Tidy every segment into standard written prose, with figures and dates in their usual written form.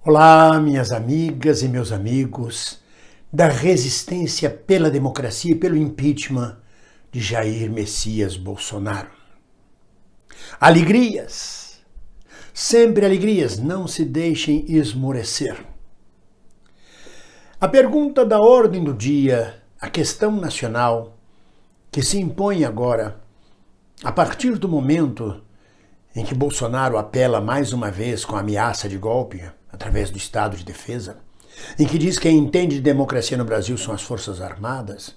Olá, minhas amigas e meus amigos da resistência pela democracia e pelo impeachment de Jair Messias Bolsonaro. Alegrias, sempre alegrias, não se deixem esmorecer. A pergunta da ordem do dia, a questão nacional que se impõe agora, a partir do momento em que Bolsonaro apela mais uma vez com a ameaça de golpe, através do Estado de Defesa, em que diz que quem entende de democracia no Brasil são as Forças Armadas,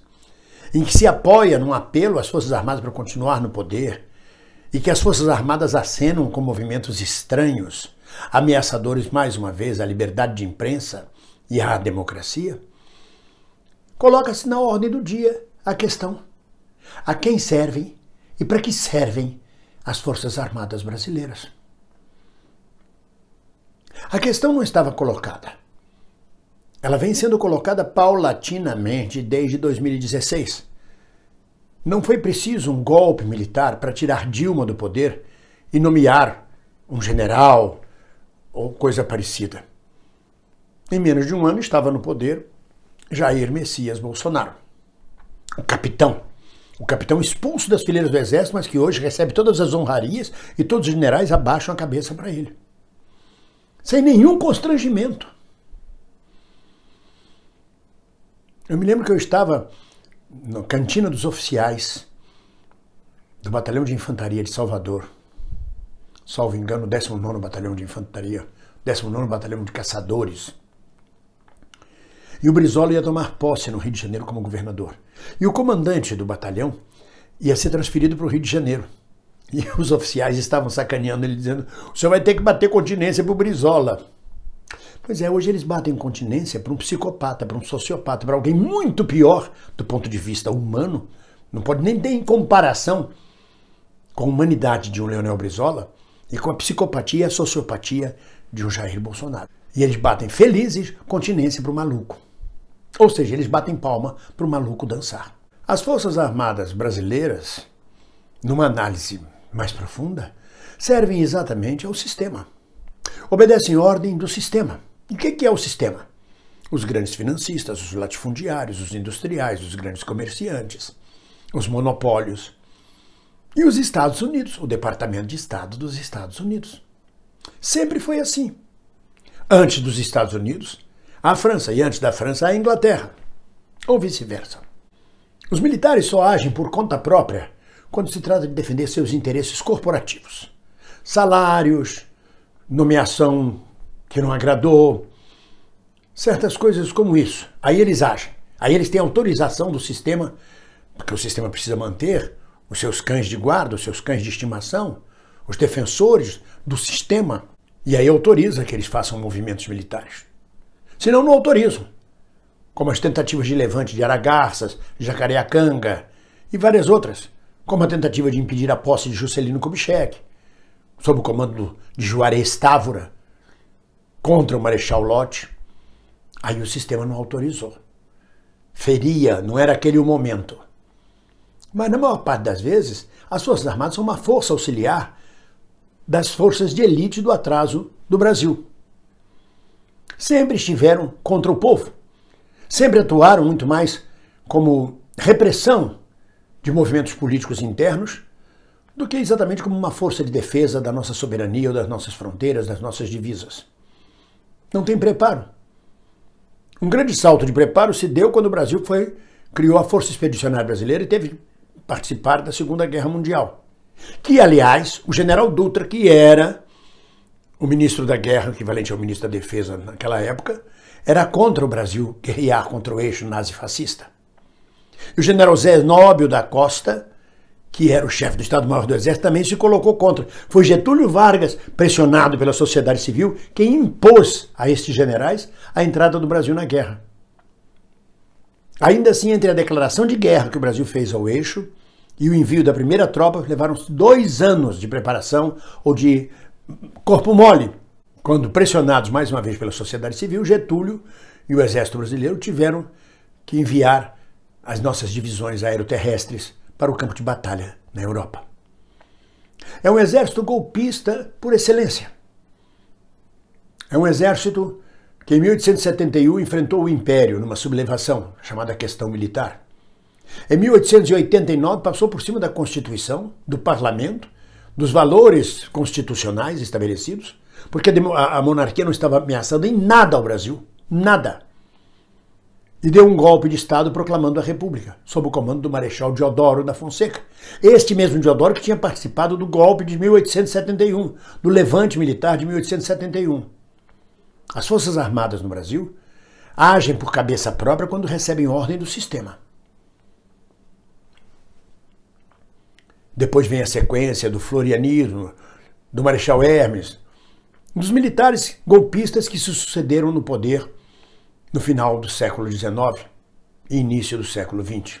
em que se apoia num apelo às Forças Armadas para continuar no poder, e que as Forças Armadas acenam com movimentos estranhos, ameaçadores mais uma vez à liberdade de imprensa e à democracia, coloca-se na ordem do dia a questão: a quem servem e para que servem as Forças Armadas brasileiras? A questão não estava colocada. Ela vem sendo colocada paulatinamente desde 2016. Não foi preciso um golpe militar para tirar Dilma do poder e nomear um general ou coisa parecida. Em menos de um ano estava no poder Jair Messias Bolsonaro, o capitão expulso das fileiras do Exército, mas que hoje recebe todas as honrarias e todos os generais abaixam a cabeça para ele. Sem nenhum constrangimento. Eu me lembro que eu estava na cantina dos oficiais do Batalhão de Infantaria de Salvador, salvo engano, o 19º Batalhão de Infantaria, 19º Batalhão de Caçadores. E o Brizola ia tomar posse no Rio de Janeiro como governador. E o comandante do batalhão ia ser transferido para o Rio de Janeiro. E os oficiais estavam sacaneando ele, dizendo: o senhor vai ter que bater continência para o Brizola. Pois é, hoje eles batem continência para um psicopata, para um sociopata, para alguém muito pior do ponto de vista humano. Não pode nem ter em comparação com a humanidade de um Leonel Brizola e com a psicopatia e a sociopatia de um Jair Bolsonaro. E eles batem felizes continência para o maluco. Ou seja, eles batem palma para o maluco dançar. As Forças Armadas brasileiras, numa análise mais profunda, servem exatamente ao sistema. Obedecem ordem do sistema. E o que é o sistema? Os grandes financistas, os latifundiários, os industriais, os grandes comerciantes, os monopólios. E os Estados Unidos, o Departamento de Estado dos Estados Unidos. Sempre foi assim. Antes dos Estados Unidos, a França, e antes da França, a Inglaterra. Ou vice-versa. Os militares só agem por conta própria quando se trata de defender seus interesses corporativos. Salários, nomeação que não agradou, certas coisas como isso. Aí eles agem. Aí eles têm autorização do sistema, porque o sistema precisa manter os seus cães de guarda, os seus cães de estimação, os defensores do sistema, e aí autoriza que eles façam movimentos militares. Senão não autorizam, como as tentativas de levante de Aragarças, Jacareacanga e várias outras, como a tentativa de impedir a posse de Juscelino Kubitschek, sob o comando de Juarez Távora, contra o Marechal Lott. Aí o sistema não autorizou. Feria, não era aquele o momento. Mas na maior parte das vezes, as Forças Armadas são uma força auxiliar das forças de elite do atraso do Brasil. Sempre estiveram contra o povo. Sempre atuaram muito mais como repressão de movimentos políticos internos do que exatamente como uma força de defesa da nossa soberania ou das nossas fronteiras, das nossas divisas. Não tem preparo. Um grande salto de preparo se deu quando o Brasil criou a Força Expedicionária Brasileira e teve que participar da Segunda Guerra Mundial. Que, aliás, o general Dutra, que era o ministro da Guerra, equivalente ao ministro da Defesa naquela época, era contra o Brasil guerrear contra o eixo nazi-fascista. E o general Zenóbio da Costa, que era o chefe do Estado-Maior do Exército, também se colocou contra. Foi Getúlio Vargas, pressionado pela sociedade civil, quem impôs a estes generais a entrada do Brasil na guerra. Ainda assim, entre a declaração de guerra que o Brasil fez ao eixo e o envio da primeira tropa, levaram 2 anos de preparação ou de corpo mole. Quando pressionados mais uma vez pela sociedade civil, Getúlio e o Exército Brasileiro tiveram que enviar as nossas divisões aeroterrestres para o campo de batalha na Europa. É um exército golpista por excelência. É um exército que em 1871 enfrentou o Império numa sublevação, chamada questão militar. Em 1889 passou por cima da Constituição, do Parlamento, dos valores constitucionais estabelecidos, porque a monarquia não estava ameaçando em nada ao Brasil, nada. E deu um golpe de Estado proclamando a República, sob o comando do Marechal Deodoro da Fonseca. Este mesmo Deodoro que tinha participado do golpe de 1871, do levante militar de 1871. As Forças Armadas no Brasil agem por cabeça própria quando recebem ordem do sistema. Depois vem a sequência do florianismo, do Marechal Hermes, dos militares golpistas que se sucederam no poder no final do século XIX e início do século XX.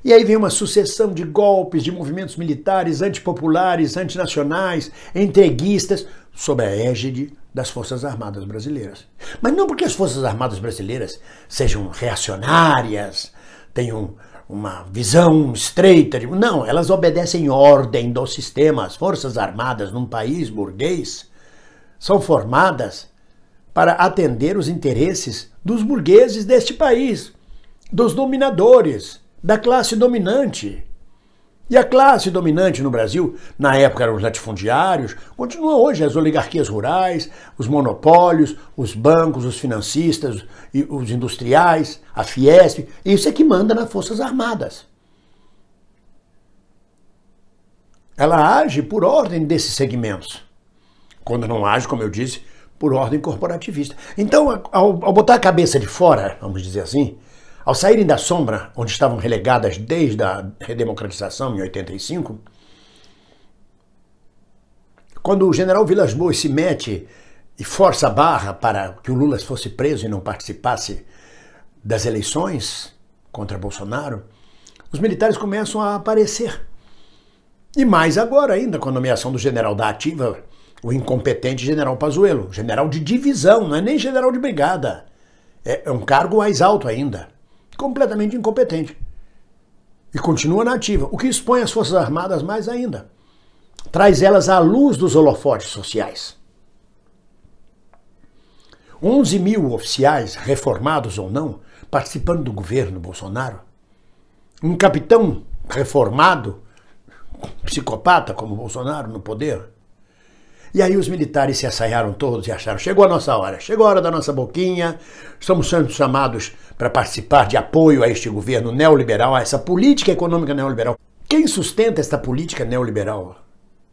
E aí vem uma sucessão de golpes, de movimentos militares antipopulares, antinacionais, entreguistas, sob a égide das Forças Armadas brasileiras. Mas não porque as Forças Armadas brasileiras sejam reacionárias, tenham uma visão estreita. Não, elas obedecem ordem do sistema. As Forças Armadas num país burguês são formadas para atender os interesses dos burgueses deste país, dos dominadores, da classe dominante. E a classe dominante no Brasil, na época eram os latifundiários, continua hoje as oligarquias rurais, os monopólios, os bancos, os financistas, os industriais, a Fiesp, isso é que manda nas Forças Armadas. Ela age por ordem desses segmentos, quando não age, como eu disse, por ordem corporativista. Então, ao botar a cabeça de fora, vamos dizer assim, ao saírem da sombra, onde estavam relegadas desde a redemocratização em 85, quando o general Vilas Boas se mete e força a barra para que o Lula fosse preso e não participasse das eleições contra Bolsonaro, os militares começam a aparecer. E mais agora ainda, com a nomeação do general da ativa, o incompetente general Pazuello, general de divisão, não é nem general de brigada. É um cargo mais alto ainda. Completamente incompetente. E continua na ativa, o que expõe as Forças Armadas mais ainda. Traz elas à luz dos holofotes sociais. 11 mil oficiais, reformados ou não, participando do governo Bolsonaro. Um capitão reformado, psicopata como Bolsonaro no poder. E aí os militares se assaiaram todos e acharam, chegou a nossa hora, chegou a hora da nossa boquinha, estamos sendo chamados para participar de apoio a este governo neoliberal, a essa política econômica neoliberal. Quem sustenta esta política neoliberal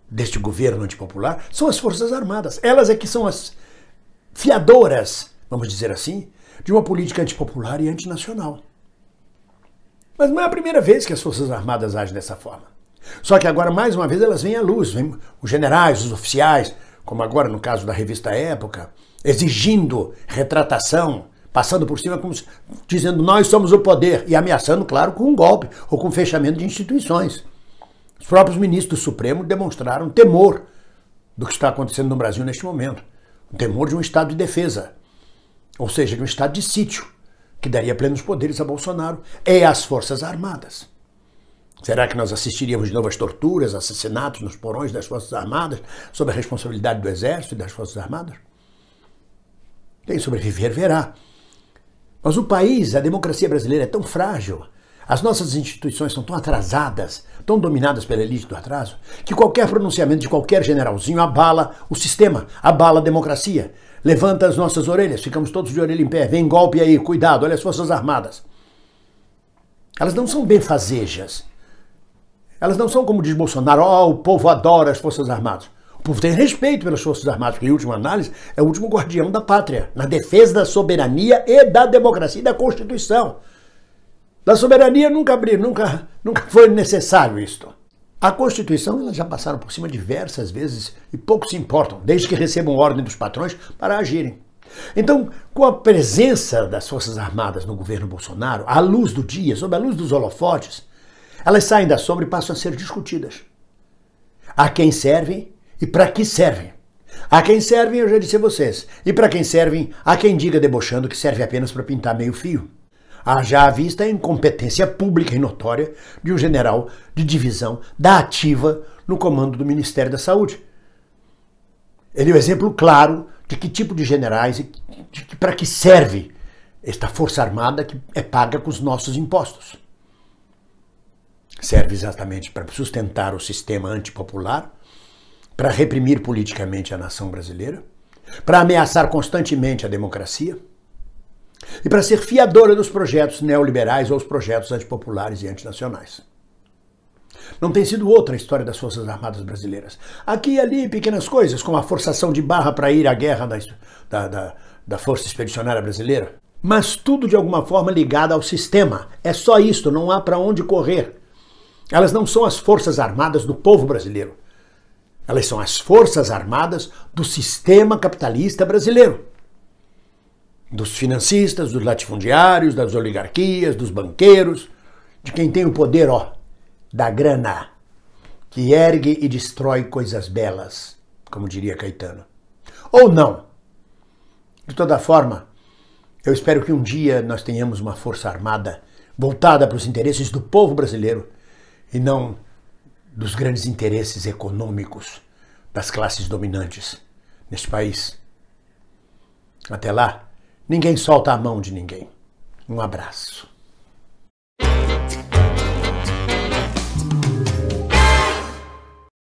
deste governo antipopular são as Forças Armadas. Elas é que são as fiadoras, vamos dizer assim, de uma política antipopular e antinacional. Mas não é a primeira vez que as Forças Armadas agem dessa forma. Só que agora, mais uma vez, elas vêm à luz, vêm os generais, os oficiais, como agora no caso da revista Época, exigindo retratação, passando por cima, como dizendo nós somos o poder, e ameaçando, claro, com um golpe ou com fechamento de instituições. Os próprios ministros do Supremo demonstraram temor do que está acontecendo no Brasil neste momento. O temor de um estado de defesa, ou seja, de um estado de sítio, que daria plenos poderes a Bolsonaro e às Forças Armadas. Será que nós assistiríamos de novo às torturas, assassinatos nos porões das Forças Armadas, sob a responsabilidade do Exército e das Forças Armadas? Quem sobreviver, verá. Mas o país, a democracia brasileira é tão frágil, as nossas instituições são tão atrasadas, tão dominadas pela elite do atraso, que qualquer pronunciamento de qualquer generalzinho abala o sistema, abala a democracia, levanta as nossas orelhas, ficamos todos de orelha em pé, vem golpe aí, cuidado, olha as Forças Armadas. Elas não são benfazejas. Elas não são como diz Bolsonaro, o povo adora as Forças Armadas. O povo tem respeito pelas Forças Armadas, porque em última análise é o último guardião da pátria, na defesa da soberania e da democracia e da Constituição. Da soberania nunca foi necessário isto. A Constituição, elas já passaram por cima diversas vezes e pouco se importam, desde que recebam ordem dos patrões para agirem. Então, com a presença das Forças Armadas no governo Bolsonaro, à luz do dia, sob a luz dos holofotes, elas saem da sombra e passam a ser discutidas. A quem servem e para que servem. A quem servem, eu já disse a vocês. E para quem servem, há quem diga debochando que serve apenas para pintar meio fio. Haja à vista a incompetência pública e notória de um general de divisão da ativa no comando do Ministério da Saúde. Ele é o exemplo claro de que tipo de generais e para que serve esta força armada que é paga com os nossos impostos. Serve exatamente para sustentar o sistema antipopular, para reprimir politicamente a nação brasileira, para ameaçar constantemente a democracia e para ser fiadora dos projetos neoliberais ou os projetos antipopulares e antinacionais. Não tem sido outra a história das Forças Armadas brasileiras. Aqui e ali, pequenas coisas, como a forçação de barra para ir à guerra da Força Expedicionária Brasileira. Mas tudo de alguma forma ligado ao sistema. É só isto, não há para onde correr. Elas não são as Forças Armadas do povo brasileiro. Elas são as Forças Armadas do sistema capitalista brasileiro. Dos financistas, dos latifundiários, das oligarquias, dos banqueiros, de quem tem o poder, da grana, que ergue e destrói coisas belas, como diria Caetano. Ou não. De toda forma, eu espero que um dia nós tenhamos uma força armada voltada para os interesses do povo brasileiro e não dos grandes interesses econômicos das classes dominantes neste país. Até lá, ninguém solta a mão de ninguém. Um abraço.